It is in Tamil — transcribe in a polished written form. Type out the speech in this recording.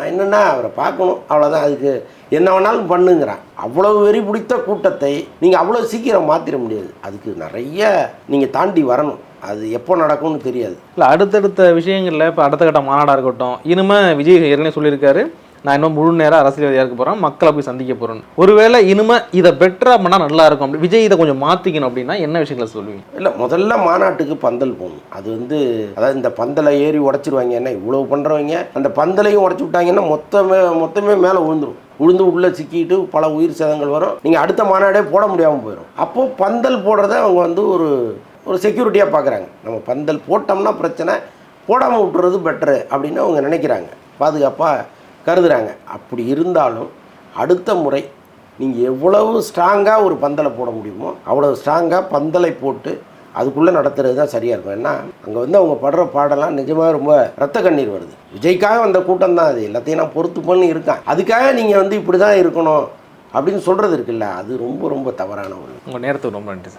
நான் என்னென்னா அவரை பார்க்கணும் அவ்வளோதான், அதுக்கு என்ன வேணாலும் பண்ணுங்கிறான். அவ்வளவு வெறி பிடித்த கூட்டத்தை நீங்கள் அவ்வளோ சீக்கிரம் மாற்றிட முடியாது. அதுக்கு நிறைய நீங்கள் தாண்டி வரணும். அது எப்போ நடக்கும்னு தெரியாது. இல்லை அடுத்தடுத்த விஷயங்களில் இப்போ அடுத்த கட்ட மாநாடாக இருக்கட்டும், இனிமேல் விஜய் ஏற்கனவே சொல்லியிருக்காரு, நான் இன்னும் முழு நேரம் அரசியல்வாதியாக இருக்க போகிறேன், மக்களை போய் சந்திக்க போகிறேன். ஒருவேளை இனிமேல் இதை பெட்டராக பண்ணால் நல்லா இருக்கும், அப்படி விஜய் இதை கொஞ்சம் மாற்றிக்கணும் அப்படின்னா என்ன விஷயங்களை சொல்லுவீங்க? இல்லை முதல்ல மாநாட்டுக்கு பந்தல் போகணும். அது அதாவது இந்த பந்தலை ஏறி உடச்சிருவாங்க. என்ன இவ்வளோ பண்ணுறவங்க அந்த பந்தலையும் உடச்சி விட்டாங்கன்னா மொத்தமே மேலே விழுந்து உள்ளே சிக்கிட்டு பல உயிர் சேதங்கள் வரும். நீங்கள் அடுத்த மாநாடே போட முடியாமல் போயிடும். அப்போது பந்தல் போடுறத அவங்க ஒரு செக்யூரிட்டியாக பார்க்குறாங்க. நம்ம பந்தல் போட்டோம்னா பிரச்சனை, போடாமல் விட்டுறது பெட்டரு அப்படின்னு அவங்க நினைக்கிறாங்க, பாதுகாப்பாக கருதுகிறாங்க. அப்படி இருந்தாலும் அடுத்த முறை நீங்கள் எவ்வளவு ஸ்ட்ராங்காக ஒரு பந்தலை போட முடியுமோ அவ்வளோ ஸ்ட்ராங்காக பந்தலை போட்டு அதுக்குள்ளே நடத்துறது தான் சரியாக இருக்கும். ஏன்னா அங்கே அவங்க படுற பாடெல்லாம் நிஜமாக ரொம்ப ரத்த கண்ணீர் வருது. விஜய்க்காக வந்த கூட்டம் தான் அது, எல்லாத்தையும் நான் பொறுத்து பண்ணி இருக்கேன். அதுக்காக நீங்கள் இப்படி தான் இருக்கணும் அப்படின்னு சொல்கிறது இருக்குல்ல, அது ரொம்ப ரொம்ப தவறான ஒன்று. உங்கள் நேரத்துக்கு ரொம்ப நன்றி.